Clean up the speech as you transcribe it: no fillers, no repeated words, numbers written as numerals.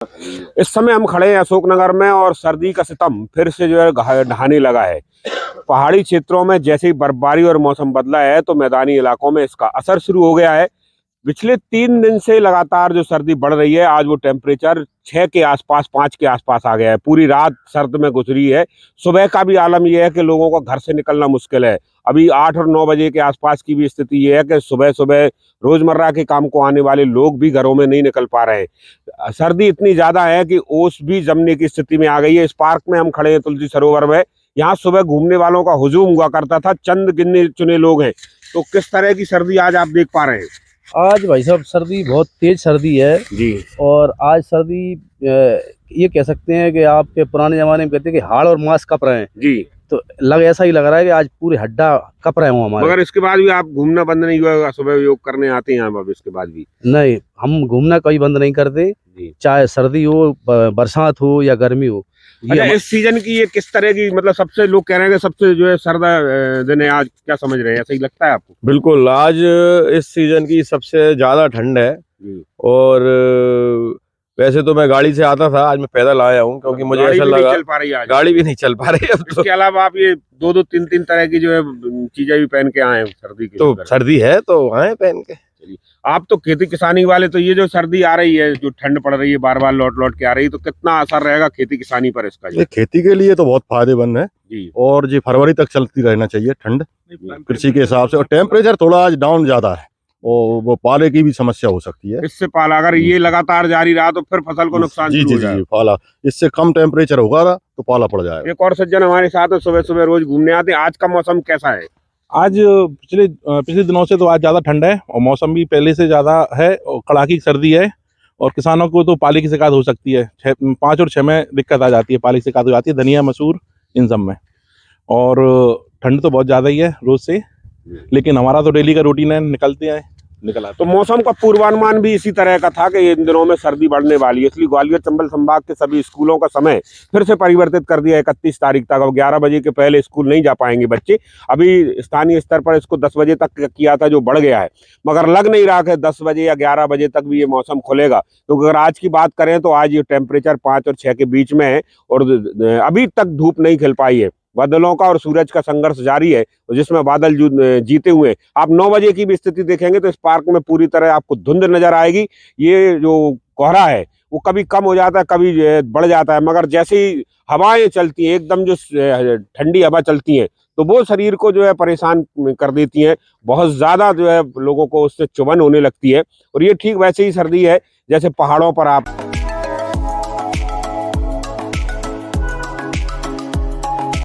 इस समय हम खड़े हैं अशोकनगर में और सर्दी का सितम फिर से जो है ढहाने लगा है। पहाड़ी क्षेत्रों में जैसे ही बर्फबारी और मौसम बदला है तो मैदानी इलाकों में इसका असर शुरू हो गया है। पिछले 3 दिन से लगातार जो सर्दी बढ़ रही है, आज वो टेम्परेचर 6 के आसपास, 5 के आसपास आ गया है। पूरी रात सर्द में गुजरी है। सुबह का भी आलम यह है कि लोगों को घर से निकलना मुश्किल है। अभी 8 और 9 बजे के आसपास की भी स्थिति ये है कि सुबह सुबह रोजमर्रा के काम को आने वाले लोग भी घरों में नहीं निकल पा रहे हैं। सर्दी इतनी ज्यादा है कि ओस भी जमने की स्थिति में आ गई है। इस पार्क में हम खड़े हैं, तुलसी सरोवर में। यहाँ सुबह घूमने वालों का हुजूम हुआ करता था, चंद गिने चुने लोग हैं। तो किस तरह की सर्दी आज आप देख पा रहे हैं? आज भाई साहब सर्दी बहुत तेज सर्दी है जी। और आज सर्दी ये कह सकते हैं कि आपके पुराने जमाने में कहते हैं कि हाड़ और मांस कप रहे हैं जी। तो ऐसा ही लग रहा है कि आज पूरे हड्डा कप रहे हो हमारे। मगर इसके बाद भी आप घूमना बंद नहीं हुआ? सुबह योग करने आते हैं आप अब इसके बाद भी? नहीं, हम घूमना कभी बंद नहीं करते, चाहे सर्दी हो, बरसात हो या गर्मी हो। अच्छा, इस सीजन की ये किस तरह की, मतलब सबसे लोग कह रहे हैं कि सबसे जो है सर्दा दिन है आज, क्या समझ रहे हैं? ऐसा ही लगता है आपको? बिल्कुल, आज इस सीजन की सबसे ज्यादा ठंड है। और वैसे तो मैं गाड़ी से आता था, आज मैं पैदल आया हूँ क्योंकि मुझे ऐसा लगा चल पा रही है, गाड़ी भी नहीं चल पा रही है अब तो। इसके अलावा आप ये 2-3 तरह की जो है चीजें भी पहन के आए हैं सर्दी की? तो सर्दी है तो आए पहन के। आप तो खेती किसानी वाले, तो ये जो सर्दी आ रही है, जो ठंड पड़ रही है, बार बार लौट लौट के आ रही है, तो कितना असर रहेगा खेती किसानी पर इसका? ये खेती के लिए तो बहुत फायदेमंद है जी। और जी फरवरी तक चलती रहना चाहिए ठंड कृषि के हिसाब से। और टेम्परेचर थोड़ा आज डाउन ज्यादा है और वो पाले की भी समस्या हो सकती है। इससे पाला अगर ये लगातार जारी रहा तो फिर फसल को नुकसान जी शुरू जी हो जाएगा। जी, पाला इससे कम टेम्परेचर होगा तो पाला पड़ जाएगा। एक और सज्जन हमारे साथ है, सुबह सुबह रोज घूमने आते हैं। आज का मौसम कैसा है? आज पिछले दिनों से तो आज ज़्यादा ठंड है और मौसम भी पहले से ज़्यादा है और कड़ाकी की सर्दी है और किसानों को तो पाले की शिकायत हो सकती है। 5 और 6 में दिक्कत आ जाती है, पाले की शिकायत हो जाती है, धनिया मसूर इन सब में। और ठंड तो बहुत ज़्यादा ही है रोज़ से, लेकिन हमारा तो डेली का रूटीन है, निकलते हैं निकला। तो मौसम का पूर्वानुमान भी इसी तरह का था कि इन दिनों में सर्दी बढ़ने वाली है, इसलिए ग्वालियर चंबल संभाग के सभी स्कूलों का समय फिर से परिवर्तित कर दिया 31 तारीख तक। अब 11 बजे के पहले स्कूल नहीं जा पाएंगे बच्चे। अभी स्थानीय स्तर पर इसको 10 बजे तक किया था, जो बढ़ गया है, मगर लग नहीं रहा कि 10 बजे या 11 बजे तक भी ये मौसम खुलेगा। तो अगर आज की बात करें तो आज ये टेम्परेचर 5 और 6 के बीच में है और अभी तक धूप नहीं खिल पाई है। बादलों का और सूरज का संघर्ष जारी है, जिसमें बादल जीते हुए। आप 9 बजे की भी स्थिति देखेंगे तो इस पार्क में पूरी तरह आपको धुंध नजर आएगी। ये जो कोहरा है वो कभी कम हो जाता है, कभी बढ़ जाता है, मगर जैसे ही हवाएं चलती हैं, एकदम जो ठंडी हवा चलती हैं, तो वो शरीर को जो है परेशान कर देती हैं। बहुत ज्यादा जो है लोगों को उससे चुभन होने लगती है। और ये ठीक वैसे ही सर्दी है जैसे पहाड़ों पर आप